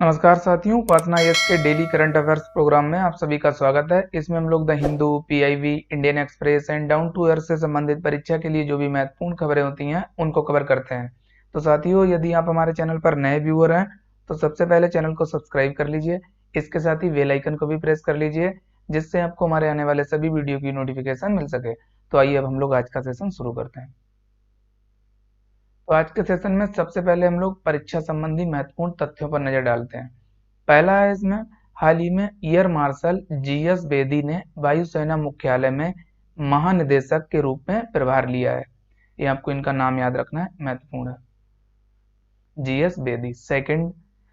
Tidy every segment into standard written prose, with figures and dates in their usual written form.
नमस्कार साथियों, उपासना यस के डेली करंट अफेयर्स प्रोग्राम में आप सभी का स्वागत है। इसमें हम लोग the Hindu, PIB, Indian Express and Down to Earth से संबंधित परीक्षा के लिए जो भी महत्वपूर्ण खबरें होती हैं उनको कवर करते हैं। तो साथियों, यदि आप हमारे चैनल पर नए व्यूअर हैं तो सबसे पहले चैनल को सब्सक्राइब कर लीजिए। इसके साथ ही बेल आइकन को भी प्रेस कर लीजिए, जिससे आपको हमारे आने वाले सभी वीडियो की नोटिफिकेशन मिल सके। तो आइए अब हम लोग आज का सेशन शुरू करते हैं। तो आज के सेशन में सबसे पहले हम लोग परीक्षा संबंधी महत्वपूर्ण तथ्यों पर नजर डालते हैं। पहला है इसमें, हाल ही में एयर मार्शल जीएस बेदी ने वायुसेना मुख्यालय में महानिदेशक के रूप में प्रभार लिया है। ये आपको इनका नाम याद रखना है, महत्वपूर्ण है, जीएस बेदी। सेकंड,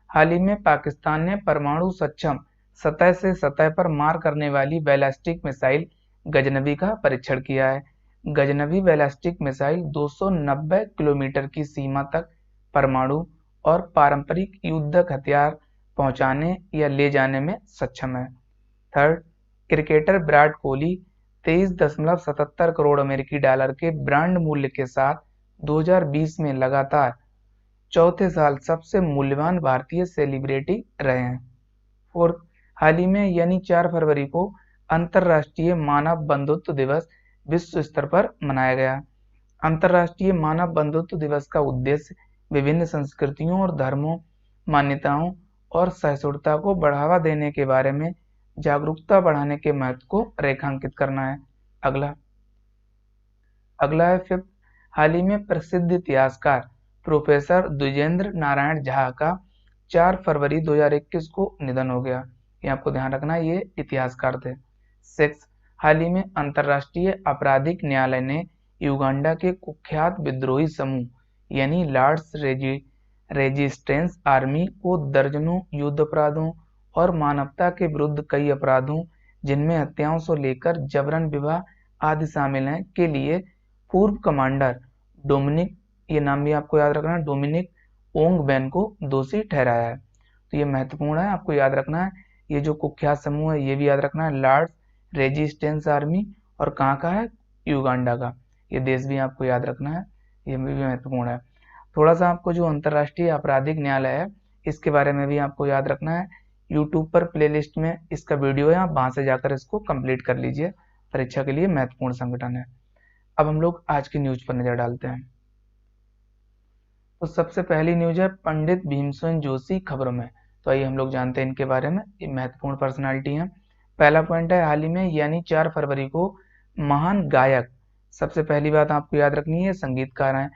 हाल ही में पाकिस्तान ने परमाणु सक्षम सतह से सतह पर मार करने वाली बैलिस्टिक मिसाइल गजनवी का परीक्षण किया है। गजनवी बैलिस्टिक मिसाइल 290 किलोमीटर की सीमा तक परमाणु और पारंपरिक युद्धक हथियार पहुंचाने या ले जाने में सक्षम है। थर्ड, क्रिकेटर विराट कोहली 23.77 करोड़ अमेरिकी डॉलर के ब्रांड मूल्य के साथ 2020 में लगातार चौथे साल सबसे मूल्यवान भारतीय सेलिब्रिटी रहे हैं। फोर्थ, हाल ही में यानी 4 फरवरी को अंतर्राष्ट्रीय मानव बंधुत्व दिवस विश्व स्तर पर मनाया गया। अंतर्राष्ट्रीय मानव बंधुत्व दिवस का उद्देश्य विभिन्न संस्कृतियों और धर्मों, मान्यताओं और सहिष्णुता को बढ़ावा देने के बारे में जागरूकता बढ़ाने के महत्व को रेखांकित करना है। अगला है फिफ्थ, हाल ही में प्रसिद्ध इतिहासकार प्रोफेसर द्विजेंद्र नारायण झा का 4 फरवरी 2021 को निधन हो गया। ये आपको ध्यान रखना है, ये इतिहासकार थे। सिक्स, हाल ही में अंतर्राष्ट्रीय आपराधिक न्यायालय ने युगांडा के कुख्यात विद्रोही समूह यानी लॉर्ड्स रेजिस्टेंस आर्मी को दर्जनों युद्ध अपराधों और मानवता के विरुद्ध कई अपराधों, जिनमें हत्याओं से लेकर जबरन विवाह आदि शामिल हैं, के लिए पूर्व कमांडर डोमिनिक, ये नाम भी आपको याद रखना है, डोमिनिक ओंगबेन को दोषी ठहराया है। तो ये महत्वपूर्ण है, आपको याद रखना है। ये जो कुख्यात समूह है ये भी याद रखना है, लॉर्ड्स रेजिस्टेंस आर्मी, और कहाँ का है, युगांडा का। ये देश भी आपको याद रखना है, ये भी महत्वपूर्ण है। थोड़ा सा आपको जो अंतर्राष्ट्रीय आपराधिक न्यायालय है इसके बारे में भी आपको याद रखना है। यूट्यूब पर प्लेलिस्ट में इसका वीडियो है, आप वहां से जाकर इसको कंप्लीट कर लीजिए। परीक्षा के लिए महत्वपूर्ण संगठन है। अब हम लोग आज की न्यूज पर नजर डालते हैं। तो सबसे पहली न्यूज है पंडित भीमसेन जोशी खबरों में। तो आइए हम लोग जानते हैं इनके बारे में, ये महत्वपूर्ण पर्सनालिटी है। पहला पॉइंट है, हाल ही में यानी 4 फरवरी को महान गायक, सबसे पहली बात आपको याद रखनी है, संगीतकार हैं,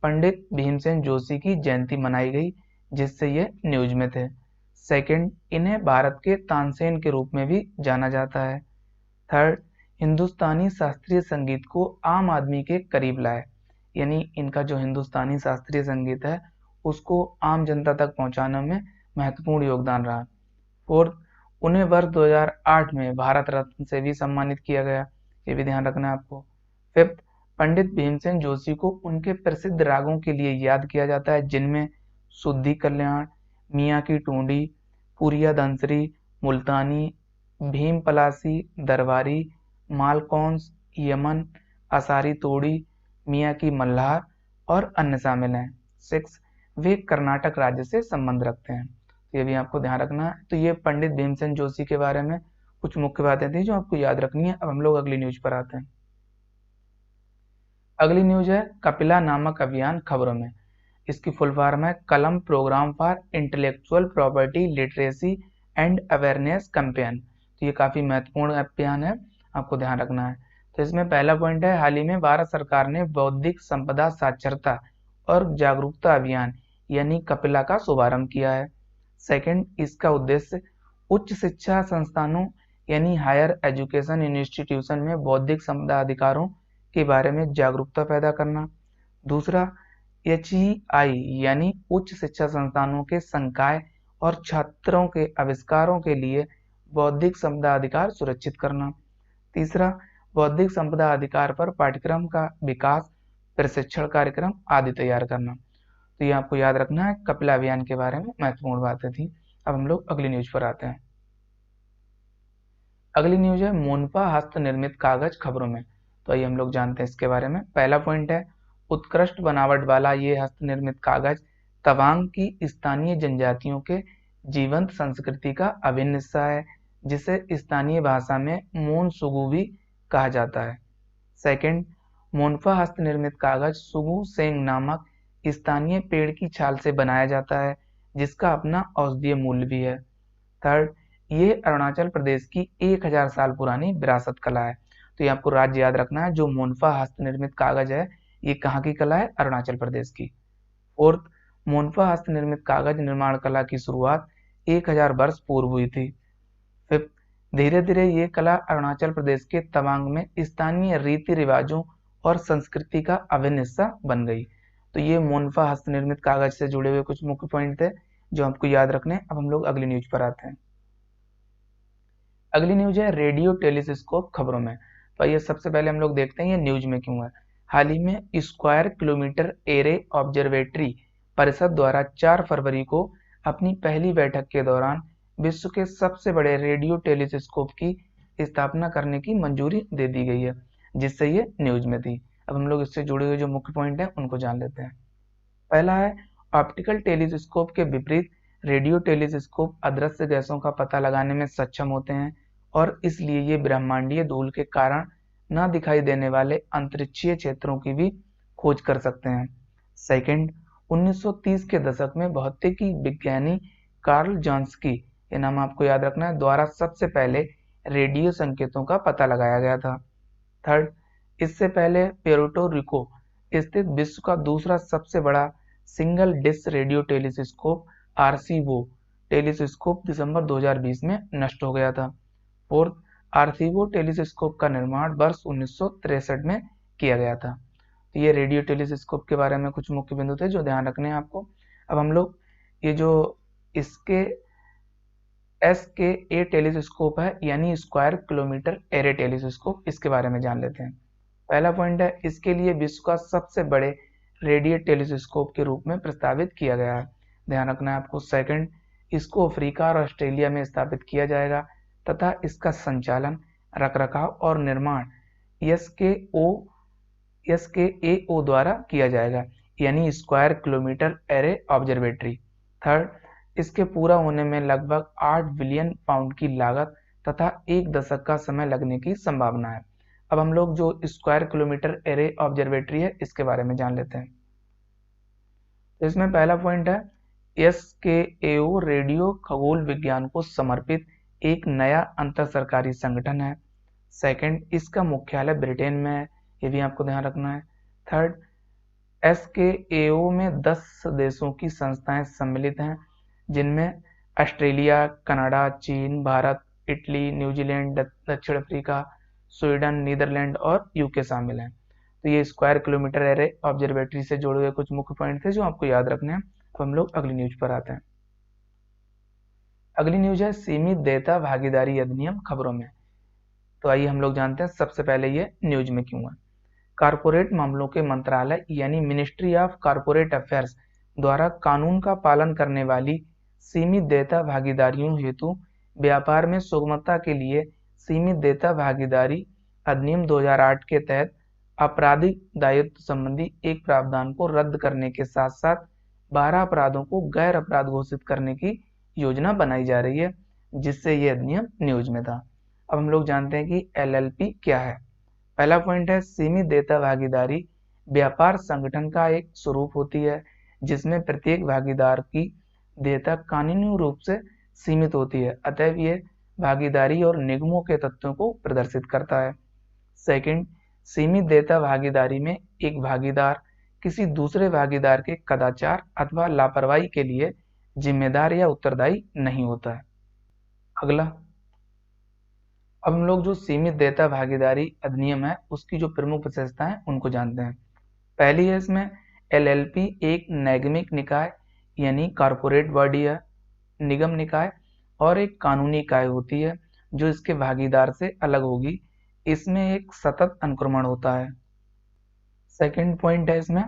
पंडित भीमसेन जोशी की जयंती मनाई गई, जिससे ये न्यूज में थे। सेकंड, इन्हें भारत के तानसेन के रूप में भी जाना जाता है। थर्ड, हिंदुस्तानी शास्त्रीय संगीत को आम आदमी के करीब लाए, यानी इनका जो हिंदुस्तानी शास्त्रीय संगीत है उसको आम जनता तक पहुंचाने में महत्वपूर्ण योगदान रहा। फोर्थ, उन्हें वर्ष 2008 में भारत रत्न से भी सम्मानित किया गया, ये भी ध्यान रखना है आपको। फिफ्थ, पंडित भीमसेन जोशी को उनके प्रसिद्ध रागों के लिए याद किया जाता है, जिनमें शुद्धि कल्याण, मियाँ की टूंडी, पुरिया दंसरी, मुल्तानी, भीम पलासी, दरबारी, मालकौंस, यमन, असारी तोड़ी, मियाँ की मल्हार और अन्य शामिल हैं। 6, वे कर्नाटक राज्य से संबंध रखते हैं, ये भी आपको ध्यान रखना है। तो ये पंडित भीमसेन जोशी के बारे में कुछ मुख्य बातें थी जो आपको याद रखनी है। अब हम लोग अगली न्यूज पर आते हैं। अगली न्यूज है कपिला नामक अभियान खबरों में। इसकी फुल फॉर्म है Kalam programme for intellectual property literacy and awareness campaign. तो ये काफी महत्वपूर्ण अभियान है, आपको ध्यान रखना है। तो इसमें पहला पॉइंट है, हाल ही में भारत सरकार ने बौद्धिक संपदा साक्षरता और जागरूकता अभियान यानी कपिला का शुभारंभ किया है। सेकंड, इसका उद्देश्य उच्च शिक्षा संस्थानों यानी हायर एजुकेशन इंस्टीट्यूशन में बौद्धिक संपदा अधिकारों के बारे में जागरूकता पैदा करना। दूसरा, HEI यानी उच्च शिक्षा संस्थानों के संकाय और छात्रों के आविष्कारों के लिए बौद्धिक संपदा अधिकार सुरक्षित करना। तीसरा, बौद्धिक संपदा अधिकार पर पाठ्यक्रम का विकास, प्रशिक्षण कार्यक्रम आदि तैयार करना। तो ये आपको याद रखना है, कपिला अभियान के बारे में महत्वपूर्ण बातें थी। अब हम लोग अगली न्यूज पर आते हैं। अगली न्यूज है मोनपा हस्त निर्मित कागज खबरों में। तो आइए हम लोग जानते हैं इसके बारे में। पहला पॉइंट है, उत्कृष्ट बनावट वाला ये हस्त निर्मित कागज तवांग की स्थानीय जनजातियों के जीवंत संस्कृति का अभिन्न हिस्सा है, जिसे स्थानीय भाषा में मोन सुगु भी कहा जाता है। सेकंड, मोनफा हस्तनिर्मित कागज सुगु सेंग नामक स्थानीय पेड़ की छाल से बनाया जाता है, जिसका अपना औषधीय मूल्य भी है। थर्ड, ये अरुणाचल प्रदेश की 1000 साल पुरानी विरासत कला है। तो ये आपको राज्य याद रखना है, जो मोनफा हस्तनिर्मित कागज है ये कहाँ की कला है? अरुणाचल प्रदेश की। फोर्थ, मोनफा हस्तनिर्मित कागज निर्माण कला की शुरुआत 1000 वर्ष पूर्व हुई थी। फिफ्थ, धीरे धीरे ये कला अरुणाचल प्रदेश के तवांग में स्थानीय रीति रिवाजों और संस्कृति का अभिन्न हिस्सा बन गई। तो ये मोनफा हस्तनिर्मित कागज से जुड़े हुए कुछ मुख्य पॉइंट थे जो आपको याद रखने। अब हम लोग अगली न्यूज पर आते हैं। अगली न्यूज है रेडियो टेलीस्कोप खबरों में। तो ये सबसे पहले हम लोग देखते हैं ये न्यूज में क्यों है। हाल ही में स्क्वायर किलोमीटर एरे ऑब्जर्वेटरी परिषद द्वारा 4 फरवरी को अपनी पहली बैठक के दौरान विश्व के सबसे बड़े रेडियो टेलीस्कोप की स्थापना करने की मंजूरी दे दी गई है, जिससे ये न्यूज में थी। अब हम लोग इससे जुड़े हुए जो मुख्य पॉइंट हैं उनको जान लेते हैं। पहला है, ऑप्टिकल टेलीस्कोप के विपरीत रेडियो टेलीस्कोप अदृश्य गैसों का पता लगाने में सक्षम होते हैं और इसलिए ये ब्रह्मांडीय धूल के कारण न दिखाई देने वाले अंतरिक्षीय क्षेत्रों की भी खोज कर सकते हैं। सेकंड, 1930 के दशक में भौतिकी विज्ञानी कार्ल जॉन्स्की, ये नाम आपको याद रखना है, द्वारा सबसे पहले रेडियो संकेतों का पता लगाया गया था। थर्ड, इससे पहले प्यूर्टो रिको स्थित विश्व का दूसरा सबसे बड़ा single dish radio telescope Arecibo telescope दिसंबर 2020 में नष्ट हो गया था। फोर्थ, आरसीवो टेलीस्कोप का निर्माण वर्ष 1963 में किया गया था। तो ये रेडियो टेलीस्कोप के बारे में कुछ मुख्य बिंदु थे जो ध्यान रखने हैं आपको। अब हम लोग ये जो इसके SKA टेलीस्कोप है, यानी स्क्वायर किलोमीटर एरे टेलीस्कोप, इसके बारे में जान लेते हैं। पहला पॉइंट है, इसके लिए विश्व का सबसे बड़े रेडियो टेलीस्कोप के रूप में प्रस्तावित किया गया है, ध्यान रखना है आपको। सेकंड, इसको अफ्रीका और ऑस्ट्रेलिया में स्थापित किया जाएगा तथा इसका संचालन, रखरखाव और निर्माण SKAO द्वारा किया जाएगा, यानी square kilometre array observatory. Third, इसके पूरा होने में लगभग 8 बिलियन पाउंड की लागत तथा 1 दशक का समय लगने की संभावना है। अब हम लोग जो स्क्वायर किलोमीटर एरे ऑब्जर्वेटरी है इसके बारे में जान लेते हैं। तो इसमें पहला पॉइंट है, SKAO रेडियो खगोल विज्ञान को समर्पित एक नया अंतर सरकारी संगठन है। सेकंड, इसका मुख्यालय ब्रिटेन में है, ये भी आपको ध्यान रखना है। थर्ड, SKAO में 10 देशों की संस्थाएं सम्मिलित हैं, जिनमें ऑस्ट्रेलिया, कनाडा, चीन, भारत, इटली, न्यूजीलैंड, दक्षिण अफ्रीका, स्वीडन, नीदरलैंड और यूके शामिल हैं। तो ये स्क्वायर किलोमीटर एरे ऑब्जर्वेटरी से जुड़े हुए कुछ मुख्य पॉइंट थे जो आपको याद रखने हैं। अब हम लोग अगली न्यूज पर आते हैं। अगली न्यूज है सीमित देयता भागीदारी अधिनियम खबरों में। तो आइए हम लोग जानते हैं सबसे पहले ये न्यूज में क्यों है। कारपोरेट मामलों के मंत्रालय यानी मिनिस्ट्री ऑफ कारपोरेट अफेयर्स द्वारा कानून का पालन करने वाली सीमित देयता भागीदारियों हेतु व्यापार में सुगमता के लिए सीमित देयता भागीदारी अधिनियम 2008 के तहत आपराधिक दायित्व संबंधी एक प्रावधान को रद्द करने के साथ साथ 12 अपराधों को गैर अपराध घोषित करने की योजना बनाई जा रही है, जिससे ये अधिनियम न्यूज में था। अब हम लोग जानते हैं कि LLP क्या है। पहला पॉइंट है, सीमित देयता भागीदारी व्यापार संगठन का एक स्वरूप होती है जिसमें प्रत्येक भागीदार की देयता कानूनी रूप से सीमित होती है, अतएव ये भागीदारी और निगमों के तत्वों को प्रदर्शित करता है। सेकंड, सीमित देयता भागीदारी में एक भागीदार किसी दूसरे भागीदार के कदाचार अथवा लापरवाही के लिए जिम्मेदार या उत्तरदायी नहीं होता है। अगला, अब हम लोग जो सीमित देयता भागीदारी अधिनियम है उसकी जो प्रमुख विशेषताएं हैं उनको जानते हैं। पहली है, इसमें LLP एक नैगमिक निकाय यानी कारपोरेट बॉडी है, निगम निकाय और एक कानूनी इकाई होती है जो इसके भागीदार से अलग होगी। इसमें एक सतत अनुक्रमण होता है। सेकंड पॉइंट है, इसमें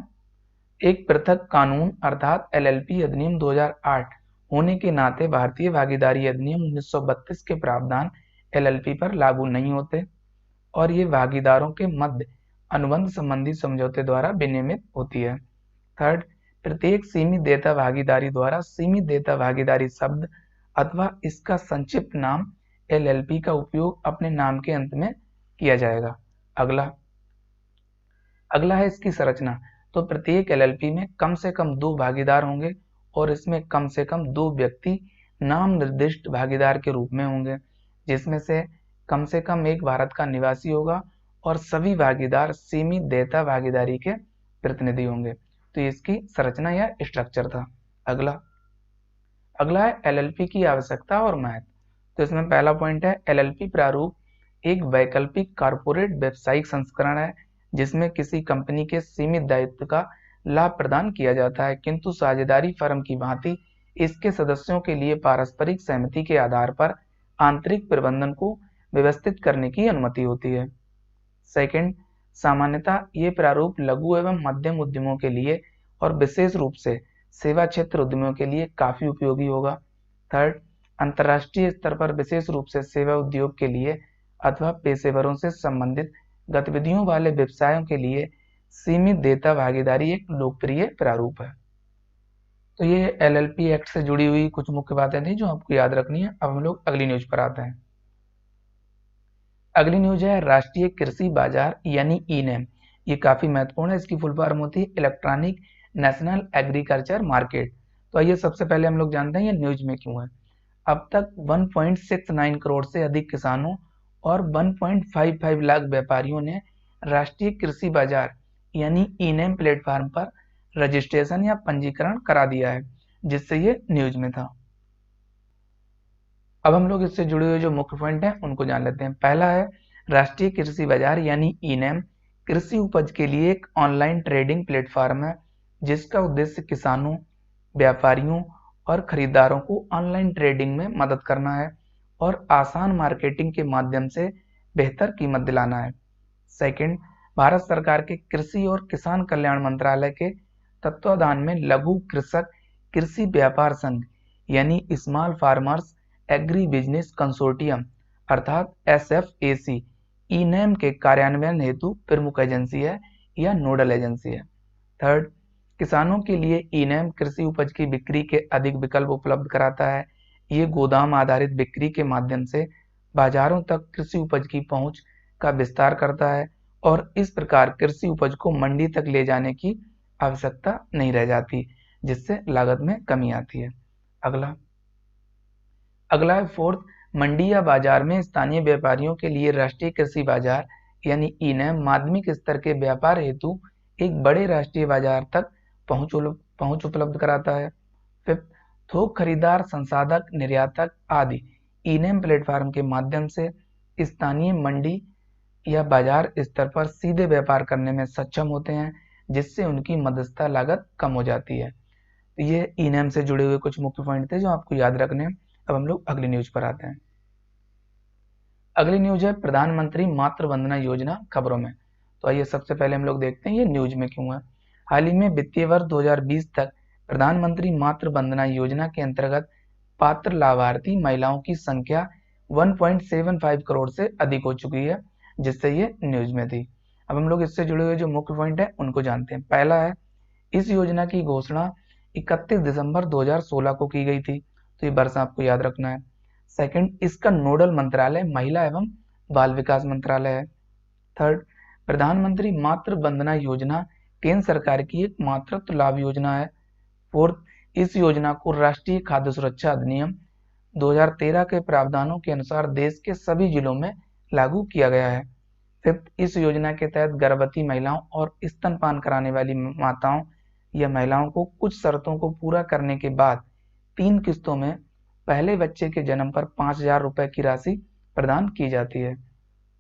एक पृथक कानून अर्थात LLP अधिनियम 2008 होने के नाते भारतीय भागीदारी अधिनियम 1932 के प्रावधान LLP पर लागू नहीं होते और ये भागीदारों के मध्य अनुबंध संबंधी समझौते द्वारा विनियमित होती है। थर्ड, प्रत्येक सीमित देयता भागीदारी द्वारा सीमित देयता भागीदारी शब्द अथवा इसका संक्षिप्त नाम LLP का उपयोग अपने नाम के अंत में किया जाएगा। अगला है इसकी संरचना। तो प्रत्येक LLP में कम से कम 2 भागीदार होंगे और इसमें कम से कम 2 व्यक्ति नाम निर्दिष्ट भागीदार के रूप में होंगे, जिसमें से कम एक भारत का निवासी होगा और सभी भागीदार सीमित देयता भागीदारी के प्रतिनिधि होंगे। तो इसकी संरचना या स्ट्रक्चर था। अगला है LLP की आवश्यकता और महत्व। तो इसमें पहला पॉइंट है LLP प्रारूप एक वैकल्पिक कॉर्पोरेट व्यावसायिक संस्करण है जिसमें किसी कंपनी के सीमित दायित्व का लाभ प्रदान किया जाता है, किंतु साझेदारी फर्म की भांति इसके सदस्यों के लिए पारस्परिक सहमति के आधार पर आंतरिक प्रबंधन को व्यवस्थित करने की अनुमति होती है। सेकंड, सामान्यतः ये प्रारूप लघु एवं मध्यम उद्यमों के लिए और विशेष रूप से सेवा क्षेत्र उद्यमों के लिए काफी उपयोगी होगा। थर्ड, अंतर्राष्ट्रीय स्तर पर विशेष रूप से सेवा उद्योग के लिए अथवा पेशेवरों से संबंधित गतिविधियों वाले व्यवसायों के लिए सीमित देयता भागीदारी एक लोकप्रिय प्रारूप है। तो ये LLP एक्ट से जुड़ी हुई कुछ मुख्य बातें थी जो आपको याद रखनी है। अब हम लोग अगली न्यूज पर आते हैं। अगली न्यूज है राष्ट्रीय कृषि बाजार यानी ई-नैम। ये काफी महत्वपूर्ण है। इसकी फुल फॉर्म होती है इलेक्ट्रॉनिक नेशनल एग्रीकल्चर मार्केट। तो आइए सबसे पहले हम लोग जानते हैं ये न्यूज में क्यों है। अब तक 1.69 करोड़ से अधिक किसानों और 1.55 लाख व्यापारियों ने राष्ट्रीय कृषि बाजार यानी ई-नैम प्लेटफॉर्म पर रजिस्ट्रेशन या पंजीकरण करा दिया है, जिससे ये न्यूज में था। अब हम लोग इससे जुड़े हुए जो मुख्य पॉइंट हैं उनको जान लेते हैं। पहला है राष्ट्रीय कृषि बाजार यानी ई-नैम कृषि उपज के लिए एक ऑनलाइन ट्रेडिंग प्लेटफॉर्म है जिसका उद्देश्य किसानों, व्यापारियों और खरीदारों को ऑनलाइन ट्रेडिंग में मदद करना है और आसान मार्केटिंग के माध्यम से बेहतर कीमत दिलाना है। सेकंड, भारत सरकार के कृषि और किसान कल्याण मंत्रालय के तत्वाधान में लघु कृषक कृषि व्यापार संघ यानी small farmers agri business consortium अर्थात SFAC ई-नैम के कार्यान्वयन हेतु प्रमुख एजेंसी है या नोडल एजेंसी है। थर्ड, किसानों के लिए ई-नैम कृषि उपज की बिक्री के अधिक विकल्प उपलब्ध कराता है। ये गोदाम आधारित बिक्री के माध्यम से बाजारों तक कृषि उपज की पहुंच का विस्तार करता है और इस प्रकार कृषि उपज को मंडी तक ले जाने की आवश्यकता नहीं रह जाती, जिससे लागत में कमी आती है। अगला है फोर्थ, मंडी या बाजार में स्थानीय व्यापारियों के लिए राष्ट्रीय कृषि बाजार यानी ई-नैम माध्यमिक स्तर के व्यापार हेतु एक बड़े राष्ट्रीय बाजार तक पहुंच उपलब्ध कराता है। फिफ्थ, थोक खरीदार, संसाधक, निर्यातक आदि ई-नैम प्लेटफॉर्म के माध्यम से स्थानीय मंडी या बाजार स्तर पर सीधे व्यापार करने में सक्षम होते हैं, जिससे उनकी मध्यस्थता लागत कम हो जाती है। तो ये ई-नैम से जुड़े हुए कुछ मुख्य पॉइंट थे जो आपको याद रखने हैं। अब हम लोग अगली न्यूज पर आते हैं। अगली न्यूज है प्रधानमंत्री मातृ वंदना योजना खबरों में। तो आइए सबसे पहले हम लोग देखते हैं ये न्यूज में क्यों है। हाल ही में वित्तीय वर्ष 2020 तक प्रधानमंत्री मातृ वंदना योजना के अंतर्गत पात्र लाभार्थी महिलाओं की संख्या 1.75 करोड़ से अधिक हो चुकी है, जिससे ये न्यूज में थी। अब हम लोग इससे जुड़े हुए जो मुख्य पॉइंट है उनको जानते हैं। पहला है इस योजना की घोषणा 31 दिसंबर 2016 को की गई थी, तो ये वर्ष आपको याद रखना है। सेकंड, इसका नोडल मंत्रालय महिला एवं बाल विकास मंत्रालय है। थर्ड, प्रधानमंत्री मातृ वंदना योजना केंद्र सरकार की एक मातृत्व लाभ योजना है। फोर्थ, इस योजना को राष्ट्रीय खाद्य सुरक्षा अधिनियम 2013 के प्रावधानों के अनुसार देश के सभी जिलों में लागू किया गया है। फिफ्थ, इस योजना के तहत गर्भवती महिलाओं और स्तनपान कराने वाली माताओं या महिलाओं को कुछ शर्तों को पूरा करने के बाद 3 किस्तों में पहले बच्चे के जन्म पर 5,000 रुपए की राशि प्रदान की जाती है।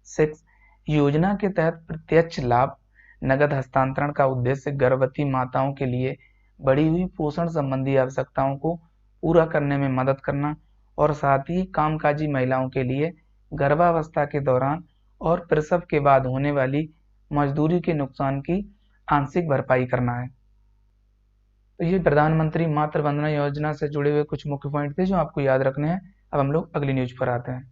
6, योजना के तहत प्रत्यक्ष लाभ नगद हस्तांतरण का उद्देश्य गर्भवती माताओं के लिए बढ़ी हुई पोषण संबंधी आवश्यकताओं को पूरा करने में मदद करना और साथ ही कामकाजी महिलाओं के लिए गर्भावस्था के दौरान और प्रसव के बाद होने वाली मजदूरी के नुकसान की आंशिक भरपाई करना है। तो ये प्रधानमंत्री मातृ वंदना योजना से जुड़े हुए कुछ मुख्य पॉइंट थे जो आपको याद रखने हैं। अब हम लोग अगली न्यूज पर आते हैं।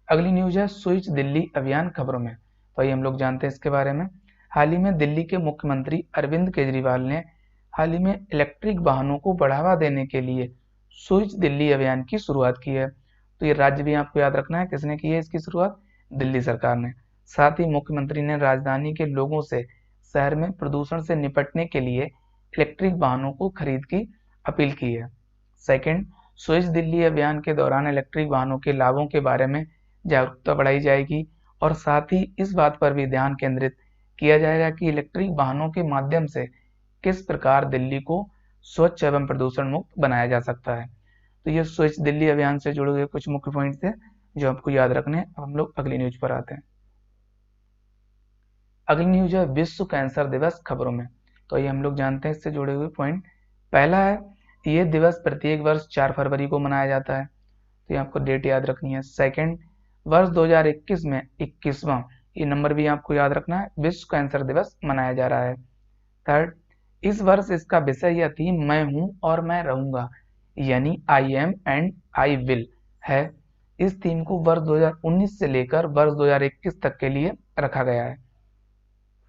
अगली न्यूज है स्विच दिल्ली अभियान खबरों में। तो ये हम लोग जानते हैं इसके बारे में। हाल ही में दिल्ली के मुख्यमंत्री अरविंद केजरीवाल ने हाल ही में इलेक्ट्रिक वाहनों को बढ़ावा देने के लिए स्विच दिल्ली अभियान की शुरुआत की है। तो ये राज्य भी आपको याद रखना है, किसने की है इसकी शुरुआत? दिल्ली सरकार ने। साथ ही मुख्यमंत्री ने राजधानी के लोगों से शहर में प्रदूषण से निपटने के लिए इलेक्ट्रिक वाहनों को खरीद की अपील की है। सेकंड, स्विच दिल्ली अभियान के दौरान इलेक्ट्रिक वाहनों के लाभों के बारे में जागरूकता बढ़ाई जाएगी और साथ ही इस बात पर भी ध्यान केंद्रित किया जाएगा कि इलेक्ट्रिक वाहनों के माध्यम से किस प्रकार दिल्ली को स्वच्छ एवं प्रदूषण मुक्त बनाया जा सकता है। तो ये स्वच्छ दिल्ली अभियान से जुड़े हुए कुछ मुख्य पॉइंट थे जो आपको याद रखने हैं। अब हम लोग अगली न्यूज पर आते हैं। अगली न्यूज है विश्व कैंसर दिवस खबरों में। तो ये हम लोग जानते हैं इससे जुड़े हुए पॉइंट। पहला है, ये दिवस प्रत्येक वर्ष 4 फरवरी को मनाया जाता है, तो ये आपको डेट याद रखनी है। सेकंड, वर्ष 2021 में 21वां, ये नंबर भी आपको याद रखना है, विश्व कैंसर दिवस मनाया जा रहा है। थर्ड, इस वर्ष इसका विषय या थीम मैं हूं और मैं रहूंगा, यानी I am and I will है। इस थीम को वर्ष 2019 से लेकर वर्ष 2021 तक के लिए रखा गया है।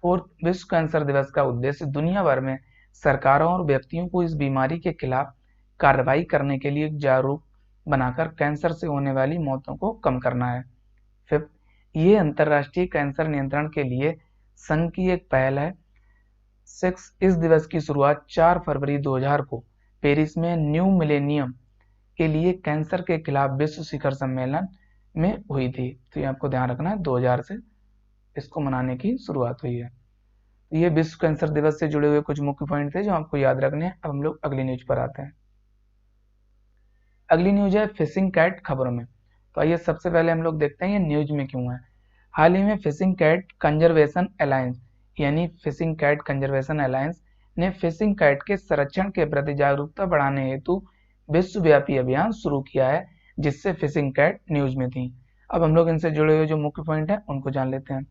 फोर्थ, विश्व कैंसर दिवस का उद्देश्य दुनिया भर में सरकारों और व्यक्तियों को इस बीमारी के खिलाफ कार्रवाई करने के लिए जागरूक बनाकर कैंसर से होने वाली मौतों को कम करना है। फिफ्थ, ये अंतर्राष्ट्रीय कैंसर नियंत्रण के लिए संघ की एक पहल है। सिक्स, इस दिवस की शुरुआत 4 फरवरी 2000 को पेरिस में न्यू मिलेनियम के लिए कैंसर के खिलाफ विश्व शिखर सम्मेलन में हुई थी। तो ये आपको ध्यान रखना है, 2000 से इसको मनाने की शुरुआत हुई है। ये विश्व कैंसर दिवस से जुड़े हुए कुछ मुख्य पॉइंट थे जो आपको याद रखने हैं। अब हम लोग अगली न्यूज पर आते हैं। अगली न्यूज है फिशिंग कैट खबरों में। तो आइए सबसे पहले हम लोग देखते हैं ये न्यूज में क्यों है। हाल ही में फिशिंग कैट कंजर्वेशन अलायंस यानी फिशिंग कैट कंजर्वेशन अलायंस ने फिशिंग कैट के संरक्षण के प्रति जागरूकता बढ़ाने हेतु विश्वव्यापी अभियान शुरू किया है, जिससे फिशिंग कैट न्यूज में थी। अब हम लोग इनसे जुड़े हुए जो मुख्य पॉइंट है उनको जान लेते हैं।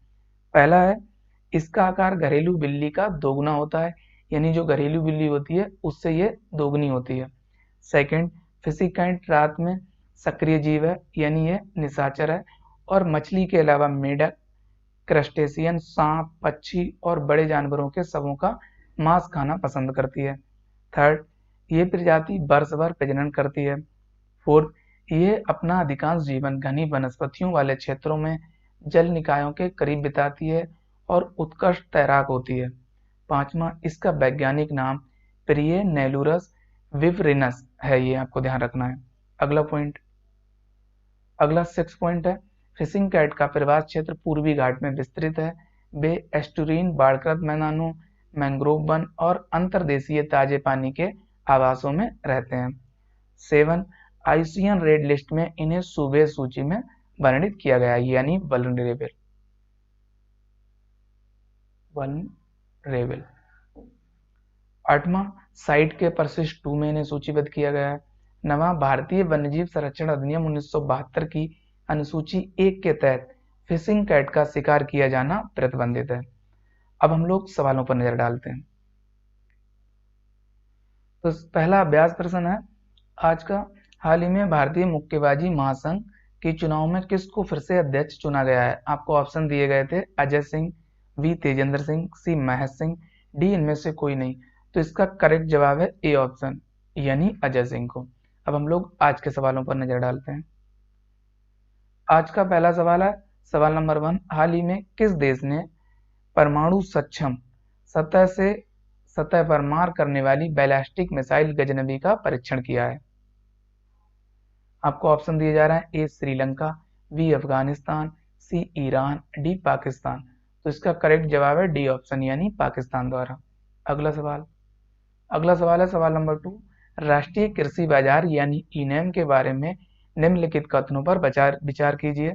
पहला है, इसका आकार घरेलू बिल्ली का दोगुना होता है, यानी जो घरेलू बिल्ली होती है उससे ये दोगुनी होती है। सेकंड, फिशिंग कैट रात में सक्रिय जीव है, यानी ये निशाचर है और मछली के अलावा मेढक, क्रस्टेशियन, सांप, पक्षी और बड़े जानवरों के शवों का मांस खाना पसंद करती है। थर्ड, ये प्रजाति वर्ष भर प्रजनन करती है। फोर्थ, ये अपना अधिकांश जीवन घनी वनस्पतियों वाले क्षेत्रों में जल निकायों के करीब बिताती है और उत्कृष्ट तैराक होती है। पांचवा, इसका वैज्ञानिक नाम प्रियनेलुरस विवरिनस है, ये आपको ध्यान रखना है। अगला 6 पॉइंट है, फिशिंग कैट का प्रवास क्षेत्र पूर्वी घाट में विस्तृत है। वे एस्टुरीन, बाढ़ग्रस्त मैदानों, मैंग्रोव वन और अंतर्देशीय ताजे पानी के आवासों में रहते हैं। 7, आईसीएन रेड लिस्ट में इन्हें सूबे सूची में वर्णित किया गया है, यानी वल्नरेबल। 8वां, साइट के परिशिष्ट 2 में इन्हें सूचीबद्ध किया गया है। 9वां, भारतीय वन्यजीव संरक्षण अधिनियम 1972 की अनुसूची 1 के तहत फिशिंग कैट का शिकार किया जाना प्रतिबंधित है। अब हम लोग सवालों पर नजर डालते हैं। तो पहला अभ्यास प्रश्न है आज का, हाल ही में भारतीय मुक्केबाजी महासंघ के चुनाव में किसको फिर से अध्यक्ष चुना गया है? आपको ऑप्शन दिए गए थे, Ajay Singh, B Tejendra Singh, C Mahesh Singh, D इनमें से कोई नहीं। तो इसका करेक्ट जवाब है ए ऑप्शन, यानी अजय सिंह को। अब हम लोग आज के सवालों पर नजर डालते हैं। आज का पहला सवाल है, सवाल नंबर 1, हाल ही में किस देश ने परमाणु सक्षम सतह पर मार करने वाली बैलिस्टिक मिसाइल गजनबी का परीक्षण किया है? आपको ऑप्शन दिए जा रहे हैं, ए श्रीलंका, बी अफगानिस्तान, सी ईरान, डी पाकिस्तान। तो इसका करेक्ट जवाब है डी ऑप्शन, यानी पाकिस्तान द्वारा। अगला सवाल है सवाल नंबर 2, राष्ट्रीय कृषि बाजार यानी ई-नैम के बारे में निम्नलिखित कथनों पर विचार कीजिए।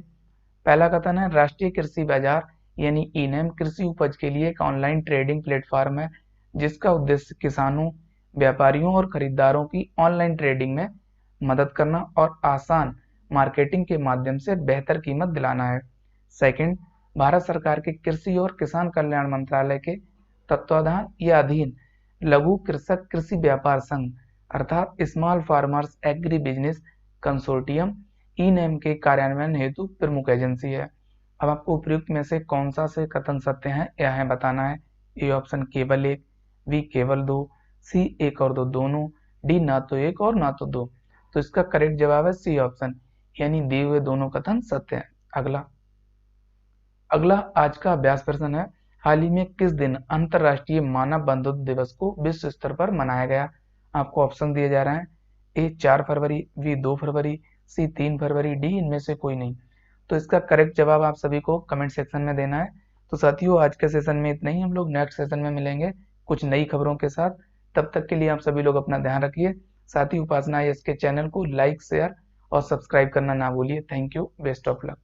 पहला कथन है, राष्ट्रीय कृषि बाजार यानी ई-नैम कृषि उपज के लिए एक ऑनलाइन ट्रेडिंग प्लेटफॉर्म है, जिसका उद्देश्य किसानों, व्यापारियों और खरीदारों की ऑनलाइन ट्रेडिंग में मदद करना और आसान मार्केटिंग के माध्यम से बेहतर कीमत दिलाना है। सेकंड, भारत सरकार के कृषि और किसान कल्याण मंत्रालय के तत्वाधान या अधीन लघु कृषक कृषि व्यापार संघ अर्थात small farmers agri business consortium e NAM के कार्यान्वयन हेतु प्रमुख एजेंसी है। अब आपको उपयुक्त में से कौन सा से कथन सत्य है यह बताना है। ए ऑप्शन केवल 1, बी केवल 2, सी 1 और 2 दोनों, डी ना तो 1 और ना तो 2। तो इसका करेक्ट जवाब है सी ऑप्शन, यानी दिए हुए दोनों कथन सत्य हैं। अगला आज का अभ्यास प्रश्न है, हाल ही में किस दिन अंतरराष्ट्रीय मानव बंधुत्व दिवस को विश्व स्तर पर मनाया गया? आपको ऑप्शन दिए जा रहे हैं, ए 4 फरवरी, बी 2 फरवरी, सी 3 फरवरी, डी इनमें से कोई नहीं। तो इसका करेक्ट जवाब आप सभी को कमेंट सेक्शन में देना है। तो साथियों, आज के सेशन में इतना ही, हम लोग नेक्स्ट सेशन में मिलेंगे कुछ नई खबरों के साथ। तब तक के लिए आप सभी लोग अपना ध्यान रखिए। साथ ही उपासना IAS के चैनल को लाइक, शेयर और सब्सक्राइब करना ना भूलिए। Thank you, best of luck.